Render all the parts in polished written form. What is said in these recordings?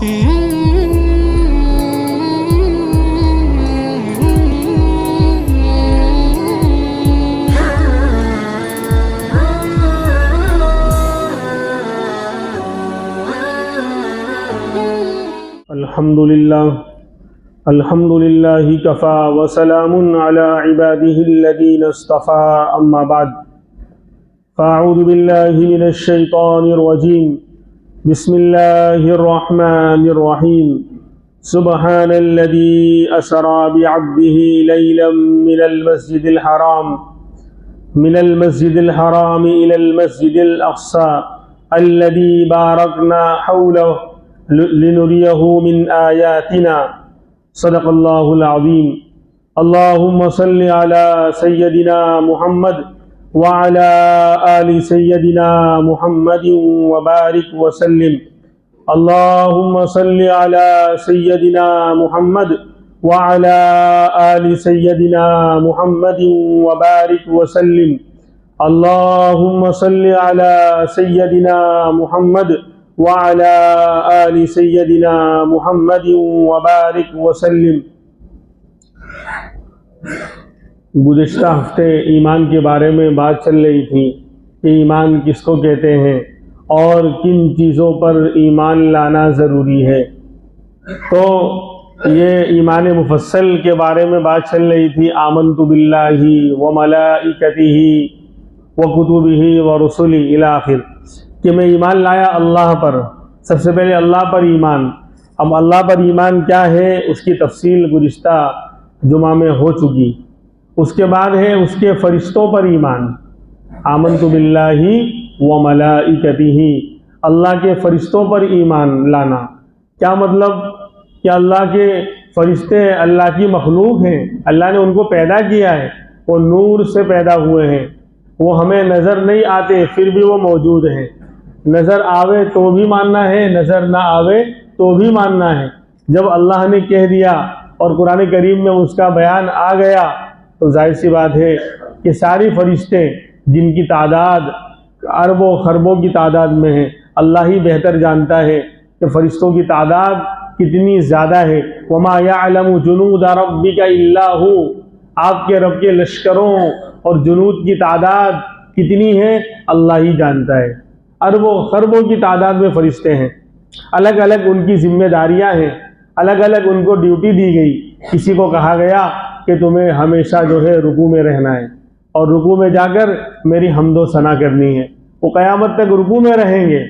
الحمد لله كفى وسلام على عباده الذين اصطفى أما بعد فأعوذ بالله من الشيطان الرجيم بسم الله الرحمن الرحيم سبحان الذي أسرى بعبده ليلا من المسجد الحرام إلى المسجد الأقصى الذي باركنا حوله لنريه من آياتنا صدق اللہ العظیم اللہم صل علی سیدنا محمد وعلی آل سیدنا محمد وبارک وسلم اللہم صل علی سیدنا محمد وعلی آل سیدنا محمد وبارک وسلم اللہم صل علی سیدنا محمد وعلى آل سیدنا محمد وبارک وسلم۔ گزشتہ ہفتے ایمان کے بارے میں بات چل رہی تھی کہ ایمان کس کو کہتے ہیں اور کن چیزوں پر ایمان لانا ضروری ہے۔ تو یہ ایمان مفصل کے بارے میں بات چل رہی تھی، آمنت باللہ وملائکتہ وکتبہ ورسلہ الی آخر، کہ میں ایمان لایا اللہ پر۔ سب سے پہلے اللہ پر ایمان۔ اب اللہ پر ایمان کیا ہے اس کی تفصیل گزشتہ جمعہ میں ہو چکی۔ اس کے بعد ہے اس کے فرشتوں پر ایمان، آمنت باللہ وملائکتہ، اللہ کے فرشتوں پر ایمان لانا۔ کیا مطلب؟ کہ اللہ کے فرشتے اللہ کی مخلوق ہیں، اللہ نے ان کو پیدا کیا ہے، وہ نور سے پیدا ہوئے ہیں، وہ ہمیں نظر نہیں آتے پھر بھی وہ موجود ہیں، نظر آوے تو بھی ماننا ہے، نظر نہ آوے تو بھی ماننا ہے۔ جب اللہ نے کہہ دیا اور قرآن کریم میں اس کا بیان آ گیا تو ظاہر سی بات ہے کہ ساری فرشتے جن کی تعداد اربوں خربوں کی تعداد میں ہے، اللہ ہی بہتر جانتا ہے کہ فرشتوں کی تعداد کتنی زیادہ ہے۔ وما یعلم جنود ربک الا ہو، آپ کے رب کے لشکروں اور جنود کی تعداد کتنی ہے اللہ ہی جانتا ہے۔ اربوں خربوں کی تعداد میں فرشتے ہیں، الگ الگ ان کی ذمہ داریاں ہیں، الگ الگ ان کو ڈیوٹی دی گئی۔ کسی کو کہا گیا کہ تمہیں ہمیشہ جو ہے رکوع میں رہنا ہے اور رکوع میں جا کر میری حمد و ثنا کرنی ہے، وہ قیامت تک رکوع میں رہیں گے۔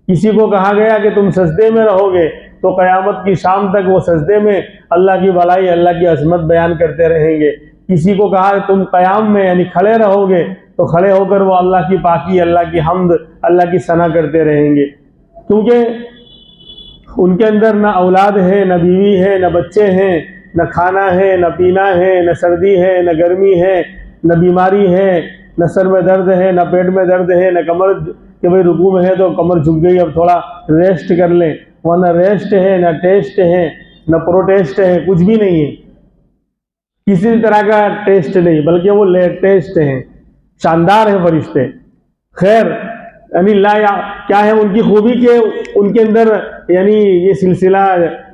کسی کو کہا گیا کہ تم سجدے میں رہو گے تو قیامت کی شام تک وہ سجدے میں اللہ کی بھلائی اللہ کی عظمت بیان کرتے رہیں گے۔ کسی کو کہا کہ تم قیام میں یعنی کھڑے رہو گے تو کھڑے ہو کر وہ اللہ کی پاکی اللہ کی حمد اللہ کی ثنا کرتے رہیں گے، کیونکہ ان کے اندر نہ اولاد ہے، نہ بیوی ہے، نہ بچے ہیں، نہ کھانا ہے، نہ پینا ہے، نہ سردی ہے، نہ گرمی ہے، نہ بیماری ہے، نہ سر میں درد ہے، نہ پیٹ میں درد ہے، نہ کمر کہ بھئی رکوع میں ہے تو کمر جھک گئی اب تھوڑا ریسٹ کر لیں، ورنہ ریسٹ ہے، نہ ٹیسٹ ہے، نہ پروٹیسٹ ہے، کچھ بھی نہیں ہے، کسی طرح کا ٹیسٹ نہیں، بلکہ وہ لیٹسٹ ہیں، شاندار ہیں فرشتے۔ خیر یعنی کیا ہے ان کی خوبی کہ ان کے اندر یعنی یہ سلسلہ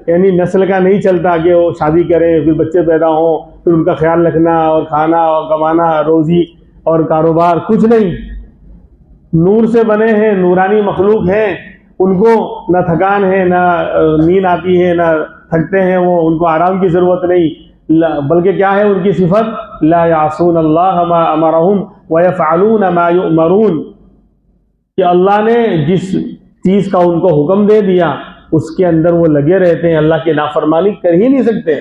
یعنی نسل کا نہیں چلتا کہ وہ شادی کریں پھر بچے پیدا ہوں پھر ان کا خیال رکھنا اور کھانا اور کمانا روزی اور کاروبار، کچھ نہیں۔ نور سے بنے ہیں، نورانی مخلوق ہیں، ان کو نہ تھکان ہے، نہ نیند آتی ہے، نہ تھکتے ہیں وہ، ان کو آرام کی ضرورت نہیں، بلکہ کیا ہے ان کی صفت لا یعصون اللہ ما امرہم ویفعلون ما یؤمرون، کہ اللہ نے جس چیز کا ان کو حکم دے دیا اس کے اندر وہ لگے رہتے ہیں، اللہ کی نافرمانی کر ہی نہیں سکتے۔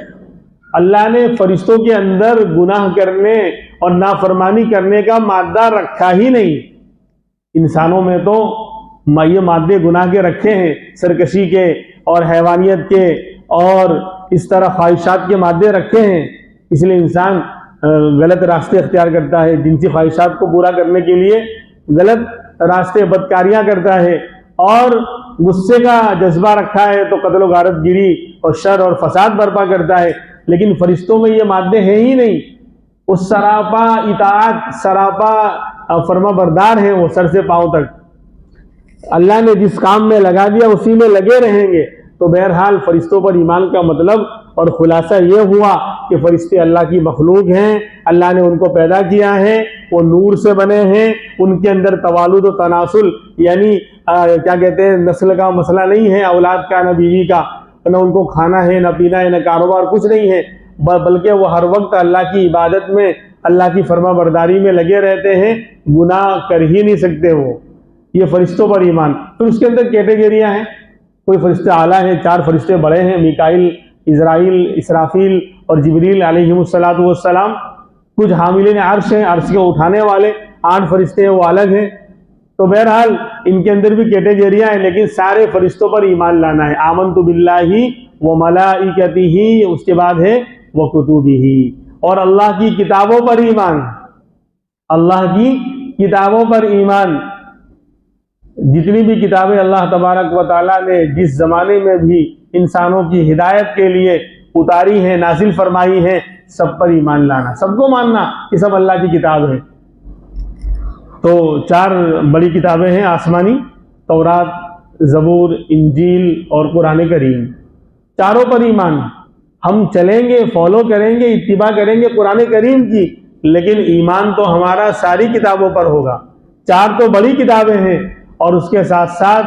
اللہ نے فرشتوں کے اندر گناہ کرنے اور نافرمانی کرنے کا مادہ رکھا ہی نہیں۔ انسانوں میں تو یہ مادے گناہ کے رکھے ہیں، سرکشی کے اور حیوانیت کے اور اس طرح خواہشات کے مادے رکھے ہیں، اس لیے انسان غلط راستے اختیار کرتا ہے، جنسی خواہشات کو پورا کرنے کے لیے غلط راستے بدکاریاں کرتا ہے، اور غصے کا جذبہ رکھا ہے تو قتل و غارت گیری اور شر اور فساد برپا کرتا ہے۔ لیکن فرشتوں میں یہ مادے ہیں ہی نہیں، وہ سراپا اطاعت، سراپا فرما بردار ہیں، وہ سر سے پاؤں تک۔ اللہ نے جس کام میں لگا دیا اسی میں لگے رہیں گے، تو بہرحال فرشتوں پر ایمان کا مطلب اور خلاصہ یہ ہوا کہ فرشتے اللہ کی مخلوق ہیں، اللہ نے ان کو پیدا کیا ہے، وہ نور سے بنے ہیں، ان کے اندر توالد و تناسل یعنی کیا کہتے ہیں نسل کا مسئلہ نہیں ہے، اولاد کا نہ بیوی کا، نہ ان کو کھانا ہے نہ پینا ہے نہ کاروبار، کچھ نہیں ہے، بلکہ وہ ہر وقت اللہ کی عبادت میں اللہ کی فرما برداری میں لگے رہتے ہیں، گناہ کر ہی نہیں سکتے وہ۔ یہ فرشتوں پر ایمان۔ پھر اس کے اندر کیٹیگریاں ہیں، کوئی فرشتے اعلیٰ ہیں، 4 فرشتے بڑے ہیں، میکائیل، عزرائیل، اسرافیل اور جبریل علیہم السلام، کچھ حاملین عرش ہیں، عرش کو اٹھانے والے 8 فرشتے ہیں، وہ الگ ہیں۔ تو بہرحال ان کے اندر بھی کیٹیگریاں ہیں، لیکن سارے فرشتوں پر ایمان لانا ہے۔ آمنت باللہ و ملائکتہ، اس کے بعد ہے و کتبہ، اور اللہ کی کتابوں پر ایمان، اللہ کی کتابوں پر ایمان۔ جتنی بھی کتابیں اللہ تبارک و تعالیٰ نے جس زمانے میں بھی انسانوں کی ہدایت کے لیے اتاری ہیں، نازل فرمائی ہیں، سب پر ایمان لانا، سب کو ماننا کہ سب اللہ کی کتاب ہے۔ تو 4 بڑی کتابیں ہیں آسمانی، تورات، زبور، انجیل اور قرآن کریم، چاروں پر ایمان۔ ہم چلیں گے، فالو کریں گے، اتباع کریں گے قرآن کریم کی، لیکن ایمان تو ہمارا ساری کتابوں پر ہوگا۔ 4 تو بڑی کتابیں ہیں اور اس کے ساتھ ساتھ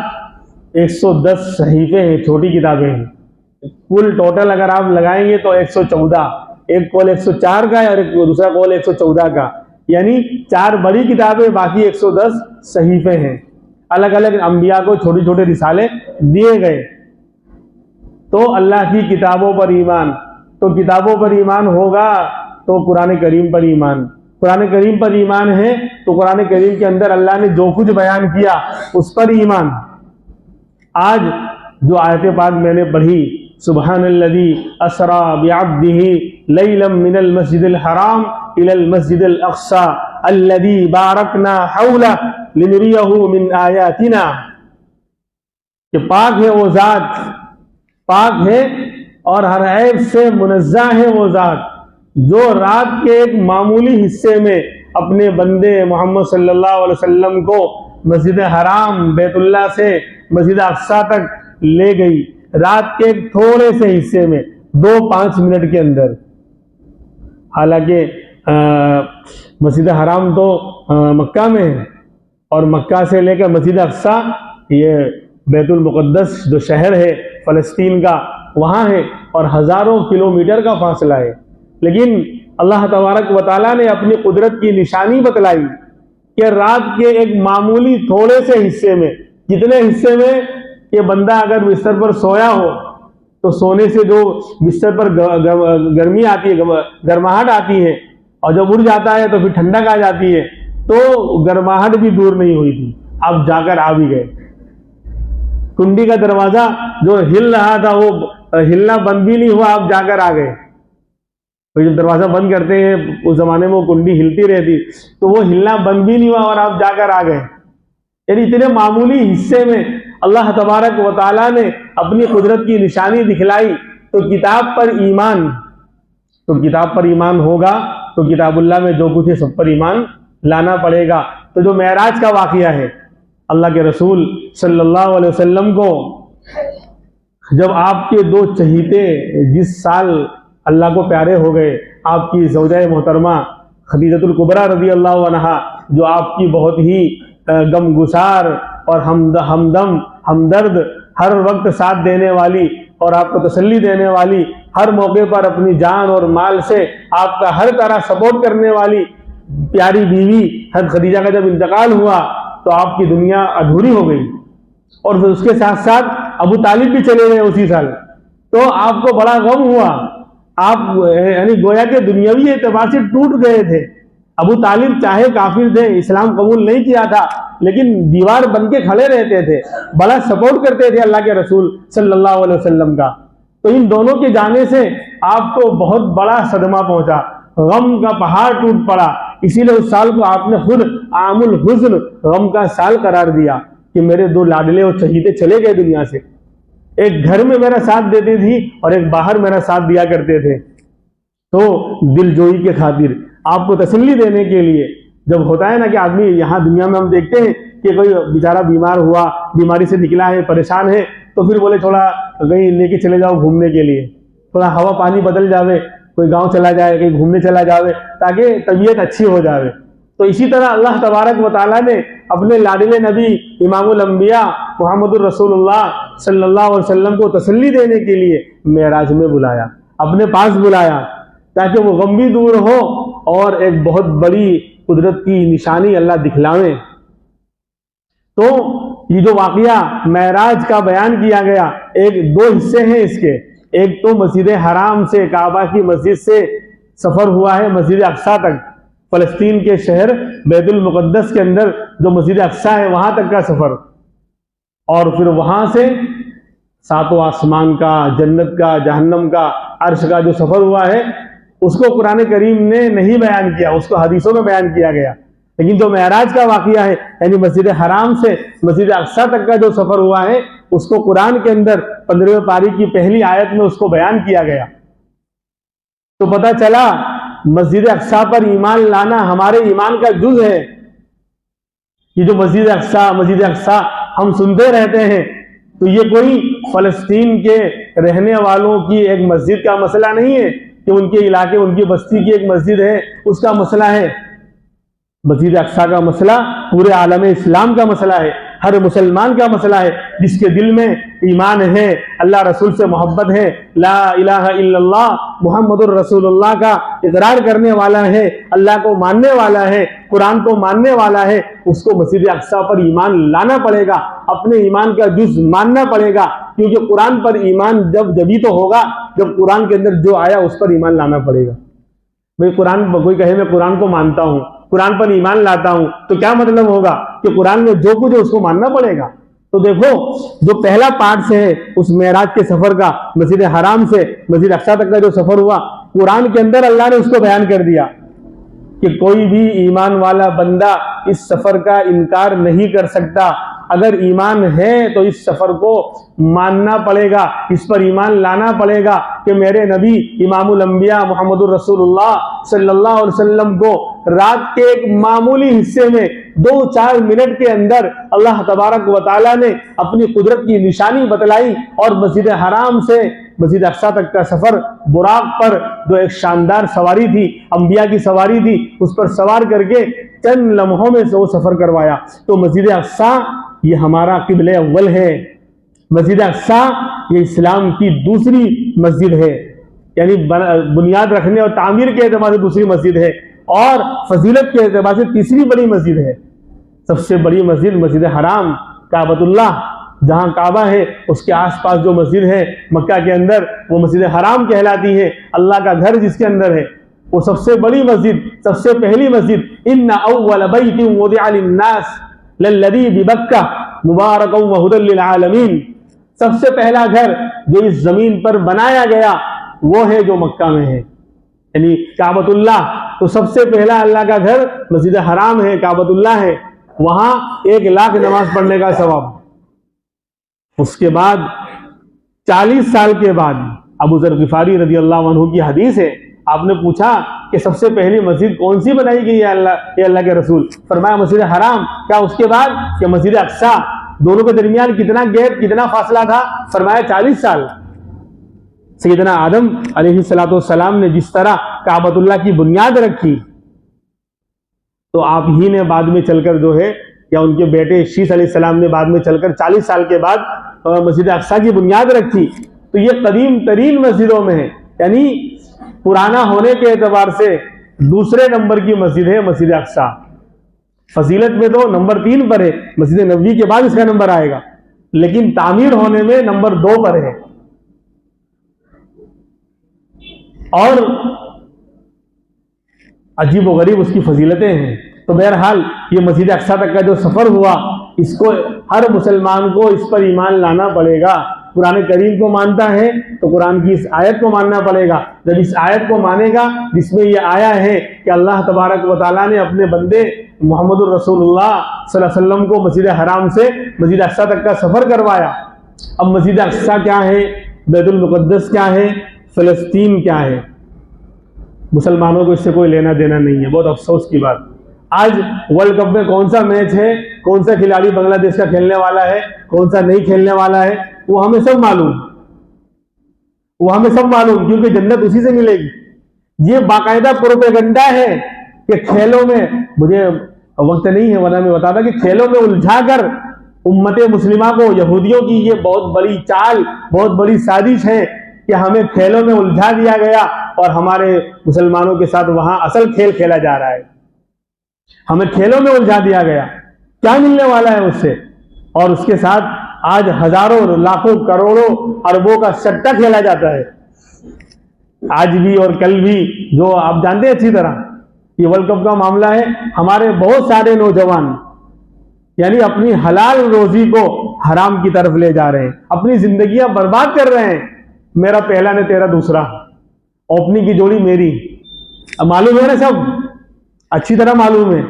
110 صحیفے ہیں، چھوٹی کتابیں ہیں۔ کل ٹوٹل اگر آپ لگائیں گے تو 114، ایک قول 104 کا ہے اور ایک دوسرا قول 114 کا، یعنی 4 بڑی کتابیں، باقی 110 صحیفے ہیں۔ الگ الگ انبیاء کو چھوٹے چھوٹے رسالے دیے گئے۔ تو اللہ کی کتابوں پر ایمان، تو کتابوں پر ایمان ہوگا تو قرآن کریم پر ایمان، قرآن کریم پر ایمان ہے تو قرآن کریم کے اندر اللہ نے جو کچھ بیان کیا اس پر ایمان۔ آج جو آیت پاک میں نے پڑھی، سبحان الذی اسری بعبدہ لیلا من المسجد الحرام الی المسجد الاقصی الذی بارکنا حولہ لنریہ من آیاتنا، کہ پاک ہے وہ ذات، پاک ہے اور ہر عیب سے منزہ ہے وہ ذات، جو رات کے ایک معمولی حصے میں اپنے بندے محمد صلی اللہ علیہ وسلم کو مسجد حرام بیت اللہ سے مسجد اقصی تک لے گئی، رات کے ایک تھوڑے سے حصے میں 2-5 منٹ کے اندر۔ حالانکہ مسجد حرام تو مکہ میں ہے، اور مکہ سے لے کر مسجد اقصی یہ بیت المقدس جو شہر ہے فلسطین کا وہاں ہے، اور ہزاروں کلومیٹر کا فاصلہ ہے، لیکن اللہ تبارک و تعالیٰ نے اپنی قدرت کی نشانی بتلائی کہ رات کے ایک معمولی تھوڑے سے حصے میں، جتنے حصے میں کہ بندہ اگر بستر پر سویا ہو تو سونے سے جو بستر پر گرمی آتی ہے، گرماہٹ آتی ہے، اور جب اڑ جاتا ہے تو پھر ٹھنڈک آ جاتی ہے، تو گرماہٹ بھی دور نہیں ہوئی تھی، اب جا کر آ بھی گئے۔ کنڈی کا دروازہ جو ہل رہا تھا وہ ہلنا بند بھی نہیں ہوا، اب جا کر آ گئے۔ تو جب دروازہ بند کرتے ہیں اس زمانے میں وہ کنڈی ہلتی رہتی، تو وہ ہلنا بند بھی نہیں ہوا اور آپ جا کر آ گئے۔ یعنی اتنے معمولی حصے میں اللہ تبارک و تعالیٰ نے اپنی قدرت کی نشانی دکھلائی۔ تو کتاب پر ایمان، تو کتاب پر ایمان ہوگا تو کتاب اللہ میں جو کچھ ہے سب پر ایمان لانا پڑے گا۔ تو جو معراج کا واقعہ ہے، اللہ کے رسول صلی اللہ علیہ وسلم کو جب آپ کے 2 چہیتے جس سال اللہ کو پیارے ہو گئے، آپ کی زوجہ محترمہ خدیجہ الکبریٰ رضی اللہ عنہا، جو آپ کی بہت ہی غم گسار اور ہمدم ہمدرد، ہر وقت ساتھ دینے والی اور آپ کو تسلی دینے والی، ہر موقع پر اپنی جان اور مال سے آپ کا ہر طرح سپورٹ کرنے والی پیاری بیوی حضرت خدیجہ کا جب انتقال ہوا تو آپ کی دنیا ادھوری ہو گئی، اور پھر اس کے ساتھ ساتھ ابو طالب بھی چلے گئے اسی سال، تو آپ کو بڑا غم ہوا، آپ یعنی گویا کہ دنیاوی اعتبار سے ٹوٹ گئے تھے۔ ابو طالب چاہے کافر تھے، اسلام قبول نہیں کیا تھا، لیکن دیوار بن کے کھڑے رہتے تھے، بڑا سپورٹ کرتے تھے اللہ کے رسول صلی اللہ علیہ وسلم کا۔ تو ان دونوں کے جانے سے آپ کو بہت بڑا صدمہ پہنچا، غم کا پہاڑ ٹوٹ پڑا، اسی لیے اس سال کو آپ نے خود عام الحزن، غم کا سال قرار دیا کہ میرے 2 لاڈلے اور چہیتے چلے گئے دنیا سے، ایک گھر میں میرا ساتھ دیتی تھی اور ایک باہر میرا ساتھ دیا کرتے تھے۔ تو دل جوئی کے خاطر، آپ کو تسلی دینے کے لیے، جب ہوتا ہے نا کہ آدمی یہاں دنیا میں ہم دیکھتے ہیں کہ کوئی بیچارہ بیمار ہوا، بیماری سے نکلا ہے، پریشان ہے، تو پھر بولے تھوڑا کہیں لے کے چلے جاؤ گھومنے کے لیے، تھوڑا ہوا پانی بدل جاوے، کوئی گاؤں چلا جائے، کہیں گھومنے چلا جاوے تاکہ طبیعت اچھی ہو جاوے۔ تو اسی طرح اللہ تبارک و تعالیٰ نے اپنے لاڈلے نبی امام الانبیاء محمد الرسول اللہ صلی اللہ علیہ وسلم کو تسلی دینے کے لیے معراج میں بلایا، اپنے پاس بلایا، تاکہ وہ غم بھی دور ہو اور ایک بہت بڑی قدرت کی نشانی اللہ دکھلاویں۔ تو یہ جو واقعہ معراج کا بیان کیا گیا، دو حصے ہیں اس کے۔ ایک تو مسجد حرام سے، کعبہ کی مسجد سے سفر ہوا ہے مسجد اقصیٰ تک، فلسطین کے شہر بیت المقدس کے اندر جو مسجد اقصیٰ ہے وہاں تک کا سفر، اور پھر وہاں سے ساتوں آسمان کا، جنت کا، جہنم کا، عرش کا جو سفر ہوا ہے اس کو قرآن کریم نے نہیں بیان کیا، اس کو حدیثوں میں بیان کیا گیا۔ لیکن جو معراج کا واقعہ ہے، یعنی مسجد حرام سے مسجد اقصیٰ تک کا جو سفر ہوا ہے، اس کو قرآن کے اندر 15ویں پاری کی پہلی آیت میں اس کو بیان کیا گیا۔ تو پتہ چلا مسجد اقصیٰ پر ایمان لانا ہمارے ایمان کا جز ہے۔ یہ جو مسجد اقصیٰ ہم سنتے رہتے ہیں، تو یہ کوئی فلسطین کے رہنے والوں کی ایک مسجد کا مسئلہ نہیں ہے کہ ان کے علاقے، ان کی بستی کی ایک مسجد ہے اس کا مسئلہ ہے۔ مسجد اقصیٰ کا مسئلہ پورے عالم اسلام کا مسئلہ ہے، ہر مسلمان کا مسئلہ ہے جس کے دل میں ایمان ہے، اللہ رسول سے محبت ہے، لا الہ الا اللہ محمد الرسول اللہ کا اقرار کرنے والا ہے، اللہ کو ماننے والا ہے، قرآن کو ماننے والا ہے، اس کو مسجد اقصیٰ پر ایمان لانا پڑے گا، اپنے ایمان کا جز ماننا پڑے گا، کیونکہ قرآن پر ایمان جبھی تو ہوگا جب قرآن کے اندر جو آیا اس پر ایمان لانا پڑے گا۔ کوئی کہے میں قرآن کو مانتا ہوں، قرآن پر ایمان لاتا ہوں، تو کیا مطلب ہوگا کہ قرآن میں جو کچھ ہے اس کو ماننا پڑے گا۔ تو دیکھو جو پہلا پارٹ سے ہے اس معراج کے سفر کا، مسجد حرام سے مسجد اقصیٰ تک کا جو سفر ہوا، قرآن کے اندر اللہ نے اس کو بیان کر دیا کہ کوئی بھی ایمان والا بندہ اس سفر کا انکار نہیں کر سکتا۔ اگر ایمان ہے تو اس سفر کو ماننا پڑے گا، اس پر ایمان لانا پڑے گا کہ میرے نبی امام الانبیاء محمد الرسول اللہ صلی اللہ علیہ وسلم کو رات کے ایک معمولی حصے میں 2-4 منٹ کے اندر اللہ تبارک و تعالیٰ نے اپنی قدرت کی نشانی بتلائی، اور مسجد حرام سے مسجد اقصیٰ تک کا سفر براق پر، جو ایک شاندار سواری تھی، انبیاء کی سواری تھی، اس پر سوار کر کے چند لمحوں میں سے وہ سفر کروایا۔ تو مسجد اقصیٰ یہ ہمارا قبلہ اول ہے، مسجد اقصیٰ یہ اسلام کی دوسری مسجد ہے، یعنی بنیاد رکھنے اور تعمیر کے اعتبار سے دوسری مسجد ہے، اور فضیلت کے اعتبار سے تیسری بڑی مسجد ہے۔ سب سے بڑی مسجد مسجد حرام، کعبۃ اللہ، جہاں کعبہ ہے اس کے آس پاس جو مسجد ہے مکہ کے اندر، وہ مسجد حرام کہلاتی ہے، اللہ کا گھر جس کے اندر ہے، وہ سب سے بڑی مسجد، سب سے پہلی مسجد۔ ان اول بیت وضع للناس للذی ببکہ مبارکا وہدی للعالمین، سب سے پہلا گھر جو اس زمین پر بنایا گیا وہ ہے جو مکہ میں ہے، یعنی کعبۃ اللہ۔ تو سب سے پہلا اللہ کا گھر مسجد حرام ہے، کعبۃ اللہ ہے، وہاں 1,00,000 نماز پڑھنے کا ثواب۔ اس کے بعد 40 سال کے بعد ابو ذر غفاری رضی اللہ عنہ کی حدیث ہے، آپ نے پوچھا کہ سب سے پہلی مسجد کون سی بنائی گئی ہے اللہ کے رسول؟ فرمایا مسجد حرام۔ کیا اس کے بعد کہ مسجد اقصیٰ؟ دونوں کے درمیان کتنا گیپ، کتنا فاصلہ تھا؟ فرمایا 40 سال۔ سیدنا آدم علیہ السلام نے جس طرح کعبۃ اللہ کی بنیاد رکھی، تو آپ ہی نے بعد میں چل کر جو ہے، یا ان کے بیٹے شیث علیہ السلام نے بعد میں چل کر 40 سال کے بعد مسجد اقصیٰ کی بنیاد رکھی۔ تو یہ قدیم ترین مسجدوں میں ہے، یعنی پرانا ہونے کے اعتبار سے دوسرے نمبر کی مسجد ہے مسجد اقصیٰ۔ فضیلت میں تو نمبر 3 پر ہے، مسجد نبوی کے بعد اس کا نمبر آئے گا، لیکن تعمیر ہونے میں نمبر 2 پر ہے۔ اور عجیب و غریب اس کی فضیلتیں ہیں۔ تو بہرحال یہ مسجد اقصیٰ تک کا جو سفر ہوا، اس کو ہر مسلمان کو اس پر ایمان لانا پڑے گا۔ قرآن کریم کو مانتا ہے تو قرآن کی اس آیت کو ماننا پڑے گا۔ جب اس آیت کو مانے گا جس میں یہ آیا ہے کہ اللہ تبارک و تعالیٰ نے اپنے بندے محمد الرسول اللہ صلی اللہ علیہ وسلم کو مسجد حرام سے مسجد اقصیٰ تک کا سفر کروایا۔ اب مسجد اقصیٰ کیا ہے، بیت المقدس کیا ہے، فلسطین کیا ہے، مسلمانوں کو اس سے کوئی لینا دینا نہیں ہے۔ بہت افسوس کی بات، آج ورلڈ کپ میں کون سا میچ ہے، کون سا کھلاڑی بنگلہ دیش کا کھیلنے والا ہے، کون سا نہیں کھیلنے والا ہے، وہ ہمیں سب معلوم، کیونکہ جنت اسی سے ملے گی۔ یہ باقاعدہ پروپیگنڈا ہے کہ کھیلوں میں، مجھے وقت نہیں ہے ورنہ میں بتاتا کہ کھیلوں میں الجھا کر امت مسلمہ کو، یہودیوں کی یہ بہت بڑی چال، بہت بڑی سازش ہے کہ ہمیں کھیلوں میں الجھا دیا گیا اور ہمارے مسلمانوں کے ساتھ وہاں اصل کھیل کھیلا جا رہا ہے۔ ہمیں کھیلوں میں الجھا دیا گیا، کیا ملنے والا ہے اس سے؟ اور اس کے ساتھ آج ہزاروں، لاکھوں، کروڑوں، اربوں کا سٹہ کھیلا جاتا ہے، آج بھی اور کل بھی، جو آپ جانتے ہیں اچھی طرح۔ یہ ورلڈ کپ کا معاملہ ہے، ہمارے بہت سارے نوجوان یعنی اپنی حلال روزی کو حرام کی طرف لے جا رہے ہیں، اپنی زندگیاں برباد کر رہے ہیں۔ میرا پہلا نے تیرا دوسرا، اوپننگ کی جوڑی میری، معلوم ہے نا، سب اچھی طرح معلوم ہے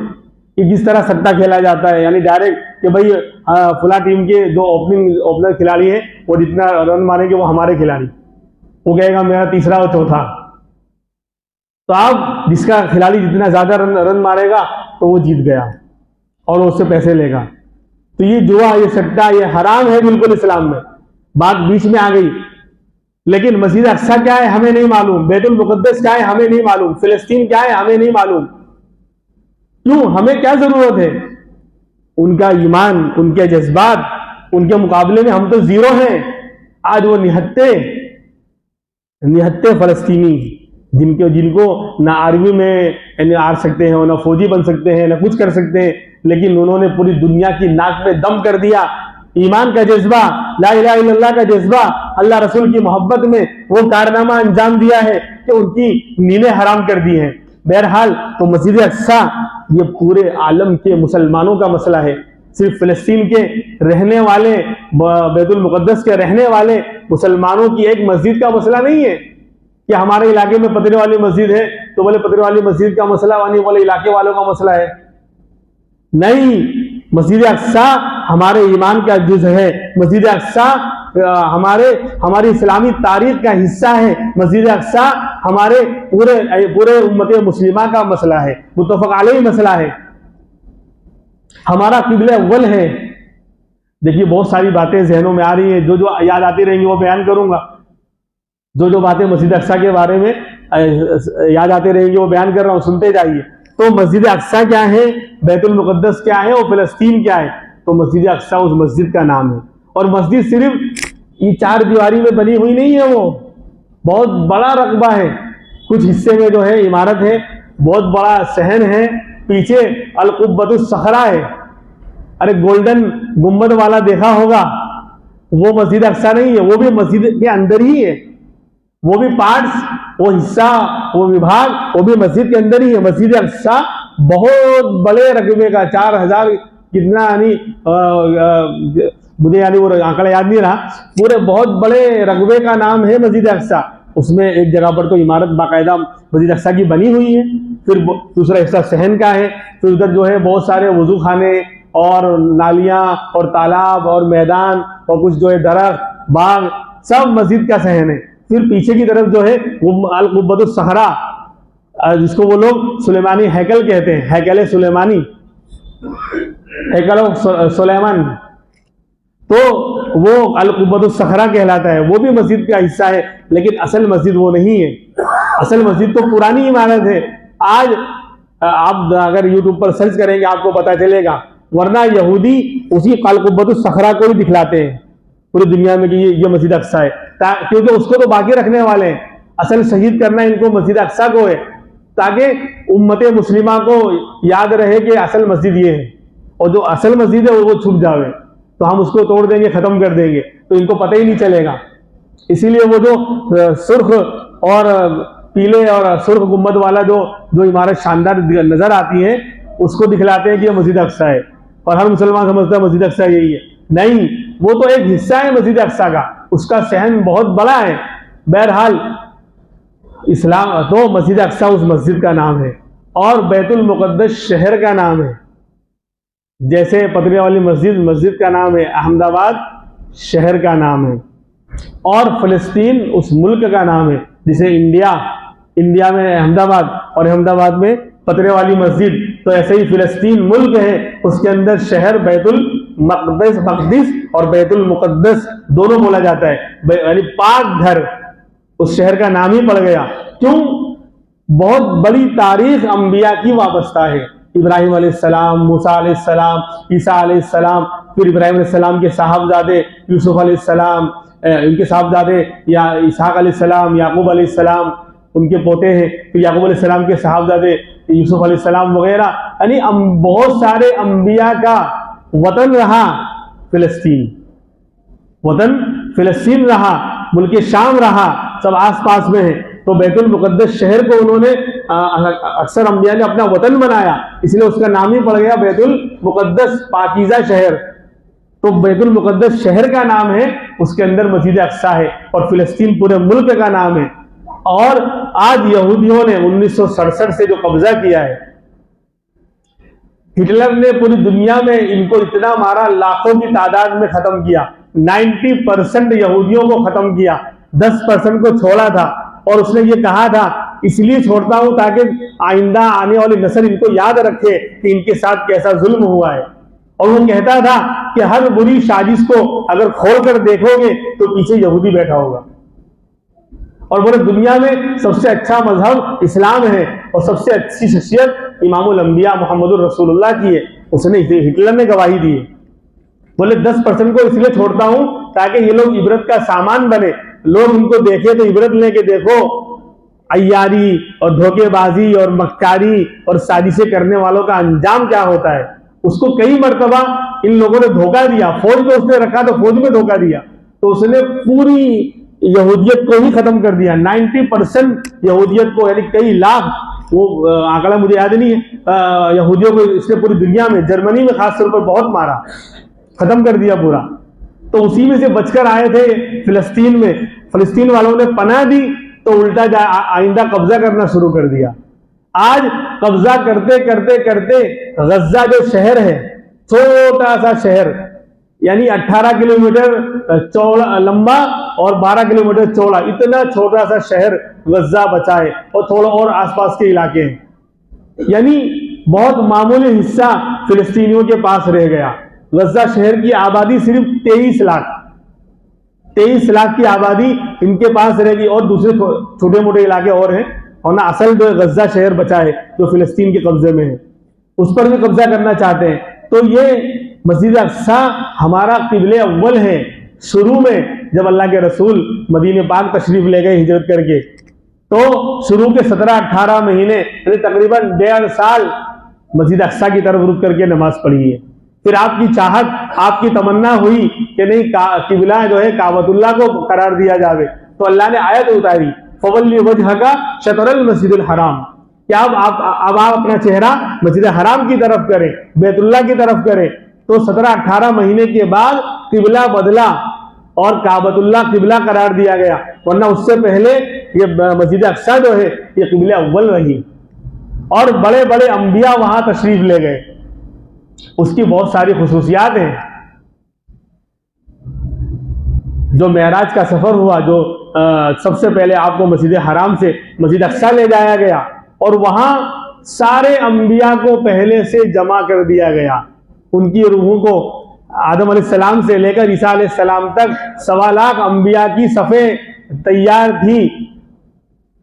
کہ کس طرح سٹہ کھیلا جاتا ہے۔ یعنی ڈائریکٹ کہ بھائی فلاں ٹیم کے جو اوپنر کھلاڑی ہیں وہ جتنا رن ماریں گے وہ ہمارے کھلاڑی، وہ کہے گا میرا تیسرا اور چوتھا، تو آپ جس کا کھلاڑی جتنا زیادہ رن مارے گا تو وہ جیت گیا اور اس سے پیسے لے گا۔ تو یہ جوا، یہ سٹہ، یہ حرام ہے بالکل اسلام میں۔ بات بیچ میں آ گئی، لیکن مسجد اقصیٰ کیا ہے ہمیں نہیں معلوم، بیت المقدس کیا ہے ہمیں نہیں معلوم، فلسطین کیا ہے ہمیں نہیں معلوم۔ کیوں؟ ہمیں کیا ضرورت ہے؟ ان کا ایمان، ان کے جذبات، ان کے مقابلے میں ہم تو زیرو ہیں۔ آج وہ نہتے فلسطینی جن کو نہ آرمی میں آ سکتے ہیں، نہ فوجی بن سکتے ہیں، نہ کچھ کر سکتے ہیں، لیکن انہوں نے پوری دنیا کی ناک میں دم کر دیا۔ ایمان کا جذبہ، لا الہ الا اللہ کا جذبہ، اللہ رسول کی محبت میں وہ کارنامہ انجام دیا ہے کہ ان کی نیندیں حرام کر دی ہیں۔ بہرحال تو مسجد اقصیٰ یہ پورے عالم کے مسلمانوں کا مسئلہ ہے، صرف فلسطین کے رہنے والے، بیت المقدس کے رہنے والے مسلمانوں کی ایک مسجد کا مسئلہ نہیں ہے کہ ہمارے علاقے میں پترے والی مسجد ہے تو بولے پترے والی مسجد کا مسئلہ نہیں، بولے علاقے والوں کا مسئلہ ہے۔ نہیں، مسجد اقصیٰ ہمارے ایمان کا جز ہے، مسجد اقصیٰ ہماری اسلامی تاریخ کا حصہ ہے، مسجد اقصیٰ ہمارے پورے امت مسلمہ کا مسئلہ ہے، متفق علیہ مسئلہ ہے، ہمارا قبلہ اول ہے۔ دیکھیے بہت ساری باتیں ذہنوں میں آ رہی ہیں، جو یاد آتی رہیں گی وہ بیان کروں گا، جو باتیں مسجد اقصیٰ کے بارے میں یاد آتے رہیں گی وہ بیان کر رہا ہوں، سنتے جائیے۔ تو مسجد اقصیٰ کیا ہے، بیت المقدس کیا ہے، اور فلسطین کیا ہے؟ تو مسجد اقصیٰ اس مسجد کا نام ہے۔ اور مسجد صرف یہ چار دیواری میں بنی ہوئی نہیں ہے، وہ بہت بڑا رقبہ ہے، کچھ حصے میں جو ہے عمارت ہے، بہت بڑا صحن ہے، پیچھے القبۃ الصخرہ ہے۔ ارے گولڈن گنبد والا دیکھا ہوگا، وہ مسجد اقصیٰ نہیں ہے، وہ بھی مسجد کے اندر ہی ہے، وہ بھی پارٹس، وہ حصہ، وہ وبھاگ، وہ بھی مسجد کے اندر ہی ہے۔ مسجد اقصیٰ بہت بڑے رقبے کا، 4000 کتنا، یعنی مجھے یعنی وہ آنکڑا یاد نہیں رہا، پورے بہت بڑے رقبے کا نام ہے مسجد اقصیٰ۔ اس میں ایک جگہ پر تو عمارت باقاعدہ مسجد اقصیٰ کی بنی ہوئی ہے، پھر دوسرا حصہ صحن کا ہے، پھر ادھر جو ہے بہت سارے وضو خانے اور نالیاں اور تالاب اور میدان اور کچھ جو ہے درخت، باغ، سب مسجد کا صحن ہے۔ پھر پیچھے کی طرف جو ہے القبۃ الصخرہ، جس کو وہ لوگ سلیمانی ہیکل کہتے ہیں، ہیکل سلیمانی، ہیکل سلیمان، تو وہ القبۃ الصخرہ کہلاتا ہے، وہ بھی مسجد کا حصہ ہے، لیکن اصل مسجد وہ نہیں ہے۔ اصل مسجد تو پرانی عمارت ہے۔ آج آپ اگر یوٹیوب پر سرچ کریں گے آپ کو پتہ چلے گا، ورنہ یہودی اسی القبۃ الصخرہ کو ہی دکھلاتے ہیں پوری دنیا میں کہ یہ مسجد اقصیٰ ہے، کیونکہ اس کو تو باقی رکھنے والے ہیں۔ اصل شہید کرنا ان کو مسجد اقصیٰ کو ہے، تاکہ امت مسلمہ کو یاد رہے کہ اصل مسجد یہ ہے، اور جو اصل مسجد ہے وہ چھپ جاوے تو ہم اس کو توڑ دیں گے، ختم کر دیں گے، تو ان کو پتہ ہی نہیں چلے گا۔ اسی لیے وہ جو سرخ اور پیلے اور سرخ گنبد والا جو عمارت شاندار نظر آتی ہے اس کو دکھلاتے ہیں کہ یہ مسجد اقصیٰ ہے، اور ہر مسلمان سمجھتا ہے مسجد اقصیٰ یہی ہے۔ نہیں، وہ تو ایک حصہ ہے مسجد اقصیٰ کا، اس کا صحن بہت بڑا ہے۔ بہرحال اسلام تو مسجد اقصیٰ اس مسجد کا نام ہے، اور بیت المقدس شہر کا نام ہے۔ جیسے پترے والی مسجد کا نام ہے، احمد آباد شہر کا نام ہے، اور فلسطین اس ملک کا نام ہے، جسے انڈیا میں احمد آباد اور احمد آباد میں پترے والی مسجد، تو ایسے ہی فلسطین ملک ہے، اس کے اندر شہر بیت مقدس اور بیت المقدس دونوں بولا جاتا ہے، یعنی پاک گھر اس شہر کا نام ہی پڑ گیا۔ کیوں؟ بہت بڑی تاریخ انبیاء کی وابستہ ہے، ابراہیم علیہ السلام، موسیٰ علیہ السلام، عیسیٰ علیہ السلام، پھر ابراہیم علیہ السلام کے صاحبزادے یوسف علیہ السلام، ان کے صاحبزادے یا اسحاق علیہ السلام، یعقوب علیہ السلام ان کے پوتے ہیں، پھر یعقوب علیہ السلام کے صاحبزادے یوسف علیہ السلام وغیرہ، یعنی بہت سارے انبیاء کا وطن رہا فلسطین، وطن فلسطین رہا، ملک شام رہا، سب آس پاس میں ہیں۔ تو بیت المقدس شہر کو انہوں نے اکثر انبیاء نے اپنا وطن بنایا، اس لیے اس کا نام ہی پڑ گیا بیت المقدس، پاکیزہ شہر۔ تو بیت المقدس شہر کا نام ہے، اس کے اندر مسجد اقصیٰ ہے، اور فلسطین پورے ملک کا نام ہے۔ اور آج یہودیوں نے 1967 سے جو قبضہ کیا ہے، ہٹلر نے پوری دنیا میں ان کو اتنا مارا، لاکھوں کی تعداد میں ختم کیا، 90% یہودیوں کو ختم کیا، 10% کو چھوڑا تھا، اور اس نے یہ کہا تھا اس لیے چھوڑتا ہوں تاکہ آئندہ آنے والی نسل ان کو یاد رکھے کہ ان کے ساتھ کیسا ظلم ہوا ہے۔ اور وہ کہتا تھا کہ ہر بری سازش کو اگر کھول کر دیکھو گے تو پیچھے یہودی بیٹھا ہوگا، اور بولے دنیا میں سب سے اچھا مذہب اسلام ہے، اور سب سے اچھی شخصیت امام الانبیاء محمد الرسول اللہ کی ہے، اس نے ہٹلر نے گواہی دی ہے۔ بولے 10% کو اس لیے چھوڑتا ہوں تاکہ یہ لوگ عبرت کا سامان بنے، لوگ ان کو دیکھے تو عبرت لے کے دیکھو عیاری اور دھوکے بازی اور مکاری اور سازشیں کرنے والوں کا انجام کیا ہوتا ہے۔ اس کو کئی مرتبہ ان لوگوں نے دھوکہ دیا، فوج میں اس نے رکھا تو فوج میں دھوکہ دیا، تو اس نے پوری یہودیت کو ہی ختم کر دیا، 90% یہودیت کو، یعنی کئی لاکھ، وہ آنکڑا مجھے یاد نہیں ہے، یہودیوں کو اس نے پوری دنیا میں، جرمنی میں خاص طور پر بہت مارا، ختم کر دیا پورا۔ تو اسی میں سے بچ کر آئے تھے فلسطین میں، فلسطین والوں نے پناہ دی تو الٹا آئندہ قبضہ کرنا شروع کر دیا۔ آج قبضہ کرتے کرتے کرتے غزہ جو شہر ہے، چھوٹا سا شہر، یعنی 18 کلومیٹر لمبا اور 12 کلومیٹر چوڑا، اتنا چھوٹا سا شہر غزہ بچا ہے، اور تھوڑا اور آس پاس کے علاقے ہیں، یعنی بہت معمولی حصہ فلسطینیوں کے پاس رہ گیا۔ غزہ شہر کی آبادی صرف 23 لاکھ کی آبادی ان کے پاس رہے گی، اور دوسرے چھوٹے موٹے علاقے اور ہیں، اور نہ اصل جو غزہ شہر بچا ہے جو فلسطین کے قبضے میں ہے، اس پر بھی قبضہ کرنا چاہتے ہیں۔ تو یہ مسجد اقصیٰ ہمارا قبلہ اول ہے۔ شروع میں جب اللہ کے رسول مدینہ پاک تشریف لے گئے ہجرت کر کے، تو شروع کے 17-18 مہینے یعنی تقریباً 1.5 سال مسجد اقصیٰ کی طرف رک کر کے نماز پڑھی ہے۔ پھر آپ کی چاہت، آپ کی تمنا ہوئی کہ نہیں قبلہ جو ہے کعبۃ اللہ کو قرار دیا جاوے، تو اللہ نے آیت اتاری فَوَلِّ وَجْهَكَ شَطْرَ الْمَسْجِدِ الْحَرَامِ، کہ اب آپ اپنا چہرہ مسجد حرام کی طرف کریں، بیت اللہ کی طرف کریں۔ تو 17-18 مہینے کے بعد قبلہ بدلا اور کعبۃ اللہ قبلہ قرار دیا گیا، ورنہ اس سے پہلے یہ مسجد اقصیٰ جو ہے یہ قبلہ اول رہی، اور بڑے بڑے انبیاء وہاں تشریف لے گئے۔ اس کی بہت ساری خصوصیات ہیں۔ جو معراج کا سفر ہوا، جو سب سے پہلے آپ کو مسجد حرام سے مسجد اقصیٰ لے جایا گیا، اور وہاں سارے انبیاء کو پہلے سے جمع کر دیا گیا، ان کی روحوں کو آدم علیہ السلام سے لے کر عیسیٰ علیہ السلام تک 1.25 لاکھ انبیاء کی صفیں تیار تھی،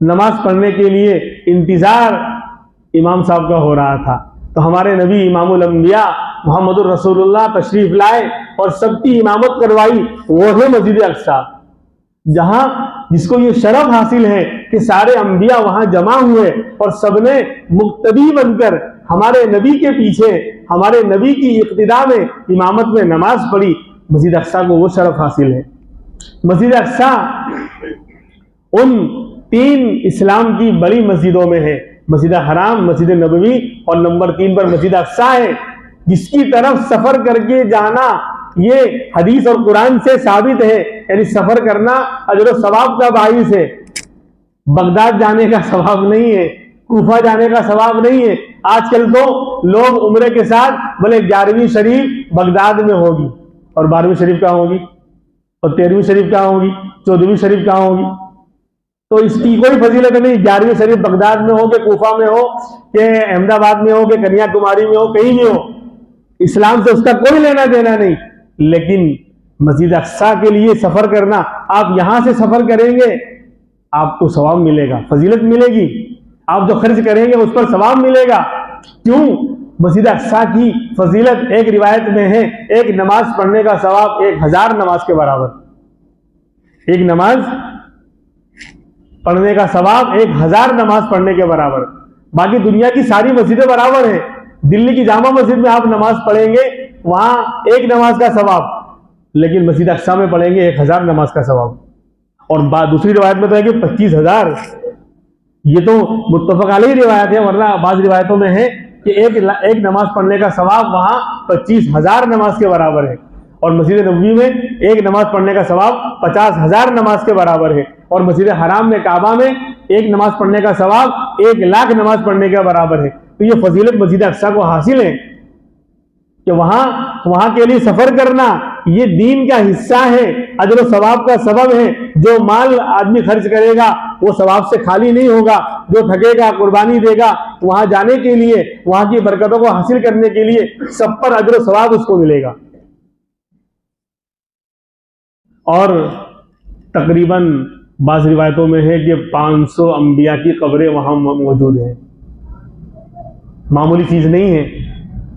نماز پڑھنے کے لیے انتظار امام صاحب کا ہو رہا تھا۔ تو ہمارے نبی امام الانبیاء محمد الرسول اللہ تشریف لائے اور سب کی امامت کروائی، وہ ہے مسجد اقصیٰ، جہاں جس کو یہ شرف حاصل ہے کہ سارے انبیاء وہاں جمع ہوئے اور سب نے مقتدی بن کر ہمارے نبی کے پیچھے، ہمارے نبی کی اقتداء میں امامت میں نماز پڑھی۔ مسجد اقصیٰ کو وہ شرف حاصل ہے۔ مسجد اقصیٰ ان 3 اسلام کی بڑی مسجدوں میں ہے، مسجد حرام، مسجد نبوی، اور نمبر 3 پر مسجد اقصیٰ ہے، جس کی طرف سفر کر کے جانا یہ حدیث اور قرآن سے ثابت ہے، یعنی سفر کرنا اجر و ثواب کا باعث ہے۔ بغداد جانے کا ثواب نہیں ہے، کوفہ جانے کا ثواب نہیں ہے۔ آج کل تو لوگ عمرے کے ساتھ بولے 11ویں شریف بغداد میں ہوگی، اور 12ویں شریف کہاں ہوگی، اور 13ویں شریف کہاں ہوگی، 14ویں شریف کہاں ہوگی؟ تو اس کی کوئی فضیلت نہیں۔ 11ویں شریف بغداد میں ہو کہ کوفہ میں ہو کہ احمد آباد میں ہو کہ کنیا کماری میں ہو، کہیں بھی ہو، اسلام سے اس کا کوئی لینا دینا نہیں، لیکن مسجد اقصیٰ کے لیے سفر کرنا، آپ یہاں سے سفر کریں گے آپ کو ثواب ملے گا، فضیلت ملے گی، آپ جو خرچ کریں گے اس پر ثواب ملے گا۔ کیوں؟ مسجد اقصیٰ کی فضیلت ایک روایت میں ہے، ایک نماز پڑھنے کا ثواب 1000 نماز کے برابر، ایک نماز پڑھنے کا ثواب 1000 نماز پڑھنے کے برابر۔ باقی دنیا کی ساری مسجدیں برابر ہیں، دلی کی جامع مسجد میں آپ نماز پڑھیں گے وہاں ایک نماز کا ثواب، لیکن مسجد اقصیٰ میں پڑھیں گے 1000 نماز کا ثواب، اور دوسری روایت میں تو ہے کہ 25000۔ یہ تو متفق علیہ روایت ہے، ورنہ بعض روایتوں میں ہے کہ ایک نماز پڑھنے کا ثواب وہاں 25000 نماز کے برابر ہے، اور مسجد نبوی میں ایک نماز پڑھنے کا ثواب 50000 نماز کے برابر ہے، اور مسجد حرام میں کعبہ میں ایک نماز پڑھنے کا ثواب 1,00,000 نماز پڑھنے کے برابر ہے۔ تو یہ فضیلت مسجد اقصیٰ کو حاصل ہے کہ وہاں کے لیے سفر کرنا یہ دین کا حصہ ہے، اجر و ثواب کا سبب ہے۔ جو مال آدمی خرچ کرے گا وہ ثواب سے خالی نہیں ہوگا، جو تھکے گا قربانی دے گا وہاں جانے کے لیے، وہاں کی برکتوں کو حاصل کرنے کے لیے، سب پر اجر و ثواب اس کو ملے گا۔ اور تقریباً بعض روایتوں میں ہے کہ 500 انبیاء کی قبریں وہاں موجود ہیں، معمولی چیز نہیں ہے۔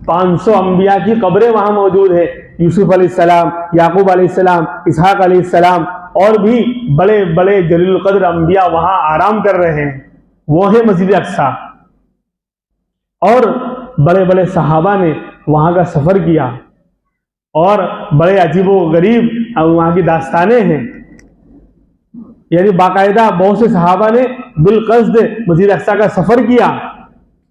500 انبیاء کی قبریں وہاں موجود ہیں، یوسف علیہ السلام، یعقوب علیہ السلام، اسحاق علیہ السلام، اور بھی بڑے بڑے جلیل القدر انبیاء وہاں آرام کر رہے ہیں، وہ ہے مسجد اقصیٰ۔ اور بڑے بڑے صحابہ نے وہاں کا سفر کیا، اور بڑے عجیب و غریب وہاں کی داستانیں ہیں، یعنی باقاعدہ بہت سے صحابہ نے بالقصد مسجد اقصیٰ کا سفر کیا۔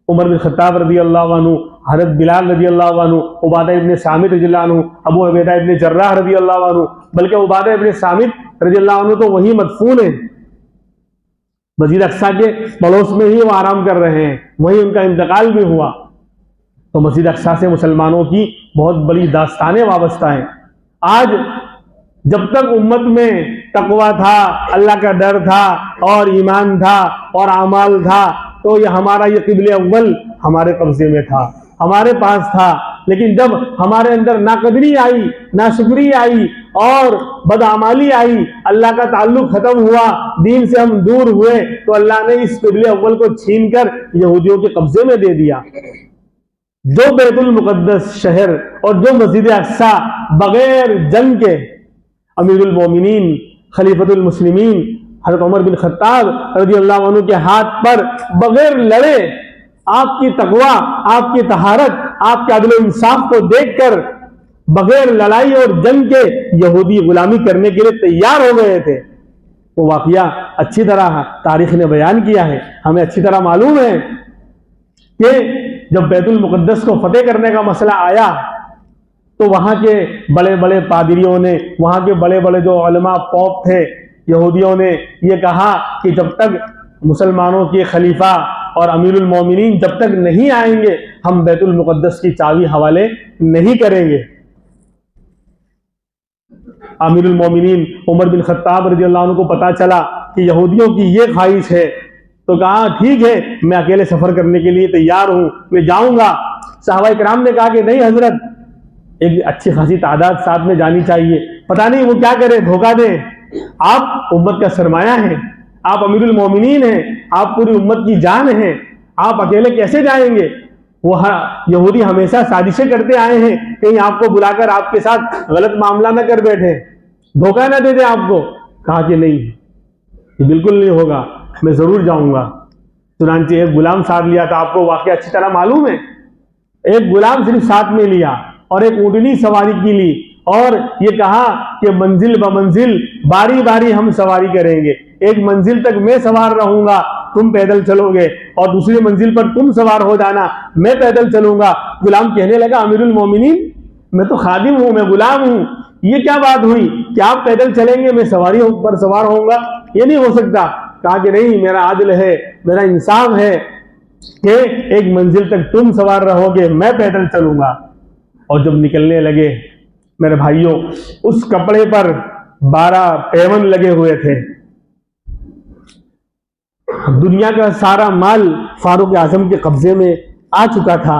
عمر بن خطاب رضی اللہ عنہ، حضرت بلال رضی اللہ عنہ، عبادہ ابن صامت رضی اللہ عنہ، ابو عبیدہ ابن جراح رضی اللہ عنہ، بلکہ عبادہ ابن صامت رضی اللہ عنہ تو وہی مدفون ہیں، مسجد اقصیٰ کے پڑوس میں ہی وہ آرام کر رہے ہیں، وہیں ان کا انتقال بھی ہوا۔ تو مسجد اقصیٰ سے مسلمانوں کی بہت بڑی داستانیں وابستہ ہیں۔ آج جب تک امت میں تقویٰ تھا، اللہ کا ڈر تھا، اور ایمان تھا، اور اعمال تھا، تو یہ ہمارا یہ قبلہ اول ہمارے قبضے میں تھا، ہمارے پاس تھا۔ لیکن جب ہمارے اندر ناقدری آئی، ناشکری آئی، اور بدعمالی آئی، اللہ کا تعلق ختم ہوا، دین سے ہم دور ہوئے، تو اللہ نے اس قبلہ اول کو چھین کر یہودیوں کے قبضے میں دے دیا۔ جو بیت المقدس شہر اور جو مسجد اقصیٰ بغیر جنگ کے امیر المومنین خلیفۃ المسلمین حضرت عمر بن خطاب رضی اللہ عنہ کے ہاتھ پر بغیر لڑے، آپ کی تقویٰ، آپ کی طہارت، آپ کے عدل و انصاف کو دیکھ کر بغیر لڑائی اور جنگ کے یہودی غلامی کرنے کے لیے تیار ہو گئے تھے۔ وہ واقعہ اچھی طرح تاریخ نے بیان کیا ہے، ہمیں اچھی طرح معلوم ہے کہ جب بیت المقدس کو فتح کرنے کا مسئلہ آیا تو وہاں کے بڑے بڑے پادریوں نے، وہاں کے بڑے بڑے جو علماء پوپ تھے یہودیوں نے یہ کہا کہ جب تک مسلمانوں کے خلیفہ اور امیر المومنین جب تک نہیں آئیں گے ہم بیت المقدس کی چابی حوالے نہیں کریں گے۔ امیر المومنین عمر بن خطاب رضی اللہ عنہ کو پتا چلا کہ یہودیوں کی یہ خواہش ہے، تو کہا ٹھیک ہے میں اکیلے سفر کرنے کے لیے تیار ہوں، میں جاؤں گا۔ صحابہ کرام نے کہا کہ نہیں حضرت، ایک اچھی خاصی تعداد ساتھ میں جانی چاہیے، پتہ نہیں وہ کیا کرے، دھوکہ دے۔ آپ امت کا سرمایہ ہیں، آپ امیر المومنین ہیں، آپ پوری امت کی جان ہیں، آپ اکیلے کیسے جائیں گے؟ وہ یہودی ہمیشہ سازشیں کرتے آئے ہیں، کہیں آپ کو بلا کر آپ کے ساتھ غلط معاملہ نہ کر بیٹھے، دھوکہ نہ دے دے آپ کو۔ کہا کہ نہیں، یہ بالکل نہیں ہوگا، میں ضرور جاؤں گا۔ چنانچہ ایک غلام ساتھ لیا تھا، آپ کو واقعہ اچھی طرح معلوم ہے، ایک غلام صرف ساتھ میں لیا اور ایک اونٹنی سواری کی لی، اور یہ کہا کہ منزل بمنزل باری باری ہم سواری کریں گے، ایک منزل تک میں سوار رہوں گا، تم پیدل چلو گے، اور دوسری منزل پر تم سوار ہو جانا، میں پیدل چلوں گا۔ غلام کہنے لگا امیر المومنین میں تو خادم ہوں، میں غلام ہوں، یہ کیا بات ہوئی کہ آپ پیدل چلیں گے میں سواری پر سوار ہوں گا؟ یہ نہیں ہو سکتا۔ کہا کہ نہیں، میرا عادل ہے، میرا انصاف ہے کہ ایک منزل تک تم سوار رہو گے، میں پیدل چلوں گا۔ اور جب نکلنے لگے میرے بھائیوں، اس کپڑے پر 12 پیون لگے ہوئے تھے۔ دنیا کا سارا مال فاروق اعظم کے قبضے میں آ چکا تھا،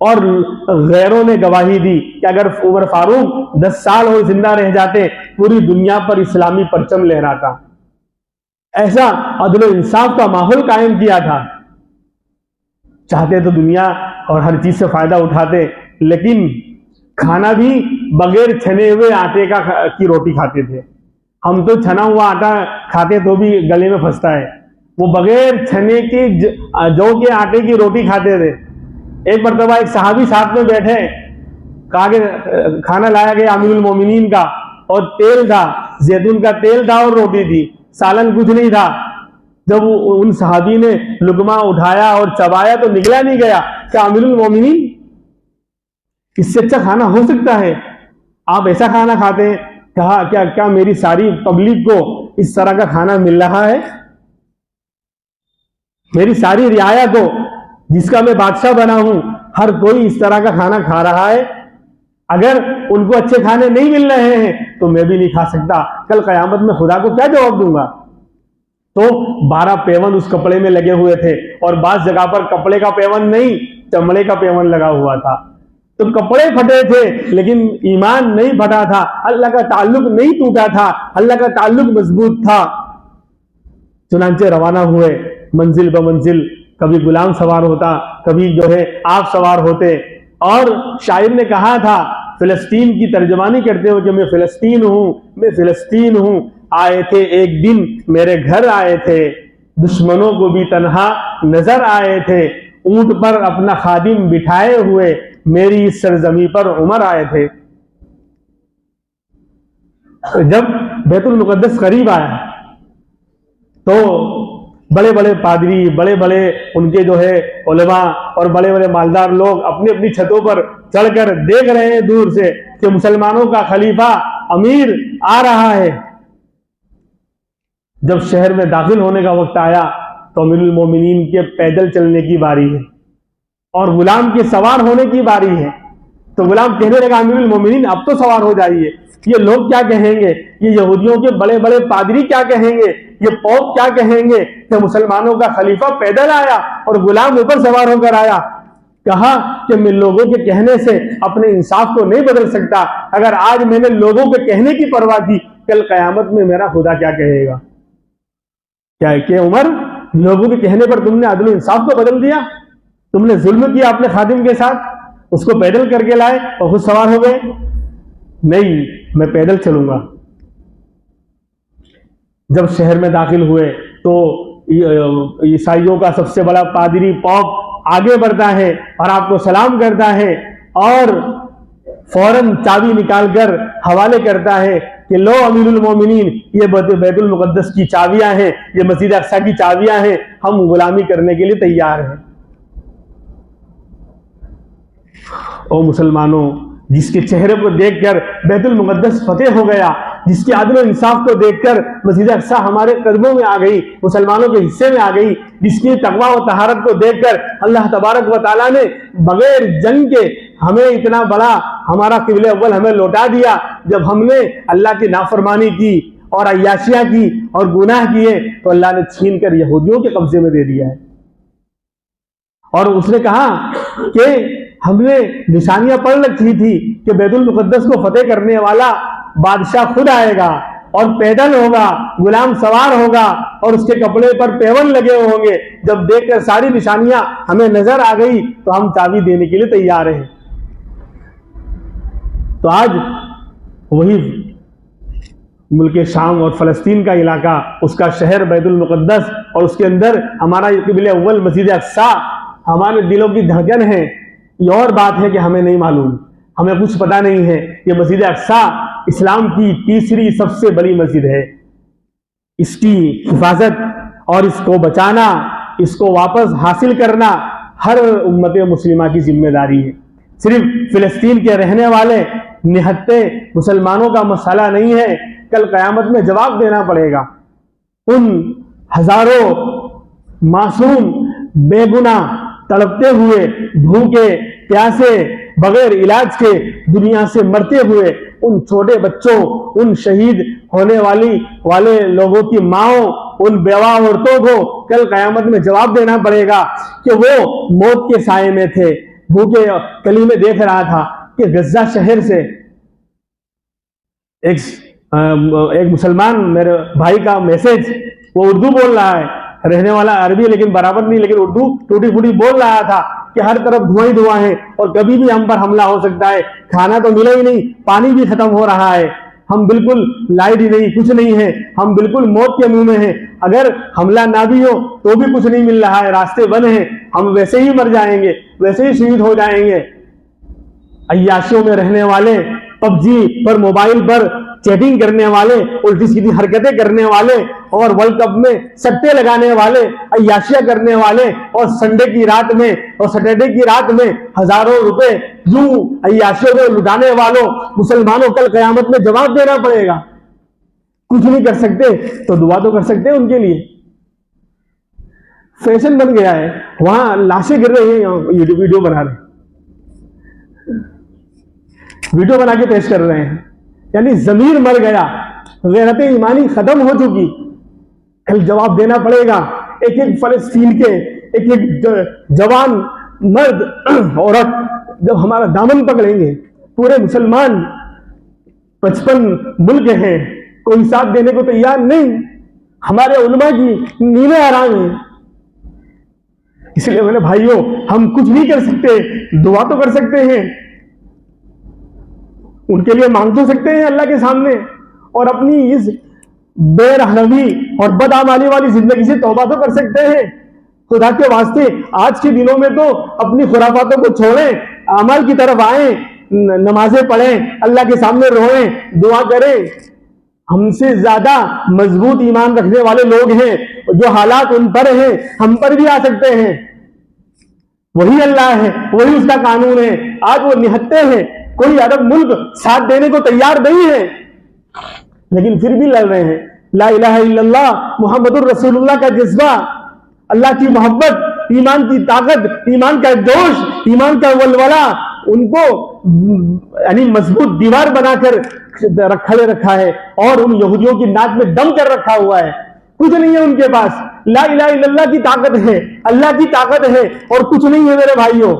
اور غیروں نے گواہی دی کہ اگر عمر فاروق 10 سال اور زندہ رہ جاتے پوری دنیا پر اسلامی پرچم لہراتا. ایسا عدل و انصاف کا ماحول قائم کیا تھا. چاہتے تو دنیا اور ہر چیز سے فائدہ اٹھاتے، لیکن کھانا بھی بغیر چھنے ہوئے آٹے کی روٹی کھاتے تھے. ہم تو چھنا ہوا آٹا کھاتے تو بھی گلے میں پھنستا ہے، وہ بغیر چھنے کی جو کے آٹے کی روٹی کھاتے تھے. ایک مرتبہ ایک صحابی ساتھ میں بیٹھے، کہا کہ کھانا لایا گیا امیر المومنین کا، اور تیل تھا، زیتون کا تیل تھا اور روٹی تھی، سالن کچھ نہیں تھا. جب ان صحابی نے لقمہ اٹھایا اور چبایا تو نکلا نہیں گیا کہ امیر المومنین اس سے اچھا کھانا ہو سکتا ہے؟ آپ ایسا کھانا کھاتے ہیں. کہا کیا میری ساری پبلک کو اس طرح کا کھانا مل رہا ہے؟ میری ساری رعایا کو جس کا میں بادشاہ بنا ہوں، ہر کوئی اس طرح کا کھانا کھا رہا ہے؟ اگر ان کو اچھے کھانے نہیں مل رہے ہیں تو میں بھی نہیں کھا سکتا. کل قیامت میں خدا کو کیا جواب دوں گا؟ تو 12 پیون اس کپڑے میں لگے ہوئے تھے، اور بعض جگہ پر کپڑے کا پیون نہیں، چمڑے کا پیون لگا ہوا تھا. تو کپڑے پھٹے تھے لیکن ایمان نہیں پھٹا تھا، اللہ کا تعلق نہیں ٹوٹا تھا، اللہ کا تعلق مضبوط تھا. چنانچہ روانہ ہوئے منزل بمنزل، کبھی غلام سوار ہوتا، کبھی جو ہے آپ سوار ہوتے. اور شاعر نے کہا تھا فلسطین کی ترجمانی کرتے ہوئے کہ میں فلسطین ہوں، میں فلسطین ہوں. آئے تھے ایک دن میرے گھر آئے تھے، دشمنوں کو بھی تنہا نظر آئے تھے. اونٹ پر اپنا خادم بٹھائے ہوئے میری اس سرزمین پر عمر آئے تھے. جب بیت المقدس قریب آیا تو بڑے بڑے پادری، بڑے بڑے ان کے جو ہے علماء اور بڑے بڑے مالدار لوگ اپنی اپنی چھتوں پر چڑھ کر دیکھ رہے ہیں دور سے کہ مسلمانوں کا خلیفہ امیر آ رہا ہے. جب شہر میں داخل ہونے کا وقت آیا تو امیر المومنین کے پیدل چلنے کی باری ہے اور غلام کے سوار ہونے کی باری ہے. تو غلام کہنے لگا امیر المومنین اب تو سوار ہو جائیے، یہ لوگ کیا کہیں گے، یہ یہودیوں کے بڑے بڑے پادری کیا کہیں گے، یہ پوپ کیا کہیں گے کہ مسلمانوں کا خلیفہ پیدل آیا اور غلام اوپر سوار ہو کر آیا. کہا کہ میں لوگوں کے کہنے سے اپنے انصاف کو نہیں بدل سکتا. اگر آج میں نے لوگوں کے کہنے کی پرواہ کی، کل قیامت میں میرا خدا کیا کہے گا؟ کیا کہ عمر، لوگوں کے کہنے پر تم نے عدل و انصاف کو بدل دیا، تم نے ظلم کیا اپنے خادم کے ساتھ، اس کو پیدل کر کے لائے اور خود سوار ہو گئے. نہیں، میں پیدل چلوں گا. جب شہر میں داخل ہوئے تو عیسائیوں کا سب سے بڑا پادری پوپ آگے بڑھتا ہے اور آپ کو سلام کرتا ہے اور فوراً چابی نکال کر حوالے کرتا ہے کہ لو امیر المومنین، یہ بیت المقدس کی چابیاں ہیں، یہ مسجد اقصی کی چابیاں ہیں، ہم غلامی کرنے کے لیے تیار ہیں. او مسلمانوں، جس کے چہرے کو دیکھ کر بیت المقدس فتح ہو گیا، جس کے عدل و انصاف کو دیکھ کر مسجد اقصی ہمارے قدموں میں آ گئی، مسلمانوں کے حصے میں آ گئی، جس کی تقویٰ و طہارت کو دیکھ کر اللہ تبارک و تعالیٰ نے بغیر جنگ کے ہمیں اتنا بڑا ہمارا قبلہ اول ہمیں لوٹا دیا. جب ہم نے اللہ کی نافرمانی کی اور عیاشیاں کی اور گناہ کیے تو اللہ نے چھین کر یہودیوں کے قبضے میں دے دیا ہے. اور اس نے کہا کہ ہم نے نشانیاں پڑھ رکھی تھی کہ بیت المقدس کو فتح کرنے والا بادشاہ خود آئے گا اور پیدل ہوگا، غلام سوار ہوگا اور اس کے کپڑے پر پیون لگے ہوں گے. جب دیکھ کر ساری نشانیاں ہمیں نظر آ گئی تو ہم چابی دینے کے لیے تیار ہیں. تو آج وہی ملک شام اور فلسطین کا علاقہ، اس کا شہر بیت المقدس اور اس کے اندر ہمارا قبلہ اول مسجد اقصی ہمارے دلوں کی دھڑکن ہے. یہ اور بات ہے کہ ہمیں نہیں معلوم، ہمیں کچھ پتہ نہیں ہے. یہ مسجد اقصی اسلام کی تیسری سب سے بڑی مسجد ہے. اس کی حفاظت اور اس کو بچانا، اس کو واپس حاصل کرنا ہر امت مسلمہ کی ذمہ داری ہے. صرف فلسطین کے رہنے والے نہتے مسلمانوں کا مسئلہ نہیں ہے. کل قیامت میں جواب دینا پڑے گا. ان ہزاروں معصوم بے گناہ تڑپتے ہوئے، بھوکے پیاسے، بغیر علاج کے دنیا سے مرتے ہوئے ان چھوٹے بچوں، ان شہید ہونے والے لوگوں کی ماؤں ان بیوہ عورتوں کو کل قیامت میں جواب دینا پڑے گا کہ وہ موت کے سائے میں تھے. بھوکے گلی میں دیکھ رہا تھا کہ غزہ شہر سے ایک مسلمان میرے بھائی کا میسج، وہ اردو بول رہا ہے، رہنے والا عربی لیکن برابر نہیں، لیکن اردو ٹوٹی پھوٹی بول رہا تھا کہ ہر طرف دھواں ہی دھواں ہے اور کبھی بھی ہم پر حملہ ہو سکتا ہے، کھانا تو ملا ہی نہیں، پانی بھی ختم ہو رہا ہے، ہم بالکل لائٹ ہی نہیں، کچھ نہیں ہے، ہم بالکل موت کے منہ میں ہیں، اگر حملہ نہ بھی ہو تو بھی کچھ نہیں مل رہا ہے، راستے بند ہیں، ہم ویسے ہی مر جائیں گے، ویسے ہی شہید ہو جائیں گے. عیاشیوں میں رہنے والے، پب جی پر موبائل پر چیٹنگ کرنے والے، الٹی سیدھی حرکتیں کرنے والے، اور ورلڈ کپ میں سٹے لگانے والے، عیاشیاں کرنے والے، اور سنڈے کی رات میں اور سیٹرڈے کی رات میں ہزاروں روپے یوں عیاشیوں کو لٹانے والوں مسلمانوں کل قیامت میں جواب دینا پڑے گا. کچھ نہیں کر سکتے تو دعا تو کر سکتے ہیں ان کے لیے. فیشن بن گیا ہے، وہاں لاشیں گر رہی ہیں، ویڈیو بنا رہے ہیں، ویڈیو بنا کے پیش کر رہے ہیں. یعنی ضمیر مر گیا، غیرت ایمانی ختم ہو چکی. کل جواب دینا پڑے گا. ایک ایک فلسطین کے ایک ایک جوان مرد عورت جب ہمارا دامن پکڑیں گے، پورے مسلمان 55 ملک ہیں، کوئی ساتھ دینے کو تیار نہیں، ہمارے علماء کی نیندیں حرام ہیں. اس لیے میرے بھائیوں، ہم کچھ نہیں کر سکتے، دعا تو کر سکتے ہیں، ان کے لیے مانگ تو سکتے ہیں اللہ کے سامنے، اور اپنی اس بے رحمی اور بدعمالی والی زندگی سے توبہ تو کر سکتے ہیں. خدا کے واسطے آج کے دنوں میں تو اپنی خرافاتوں کو چھوڑیں، اعمال کی طرف آئیں، نمازیں پڑھیں، اللہ کے سامنے روئیں، دعا کریں. ہم سے زیادہ مضبوط ایمان رکھنے والے لوگ ہیں، جو حالات ان پر ہیں ہم پر بھی آ سکتے ہیں. وہی اللہ ہے، وہی اس کا قانون ہے. آج وہ نہتے ہیں، کوئی عرب ملک ساتھ دینے کو تیار نہیں ہے، لیکن پھر بھی لڑ رہے ہیں. لا الہ الا اللہ محمد الرسول اللہ کا جذبہ، اللہ کی محبت، ایمان کی طاقت، ایمان کا جوش، ایمان کا ولولہ ان کو یعنی مضبوط دیوار بنا کر کھڑے رکھا ہے، اور ان یہودیوں کی ناک میں دم کر رکھا ہوا ہے. کچھ نہیں ہے ان کے پاس. لا الہ الا اللہ کی طاقت ہے، اللہ کی طاقت ہے، اور کچھ نہیں ہے میرے بھائیوں.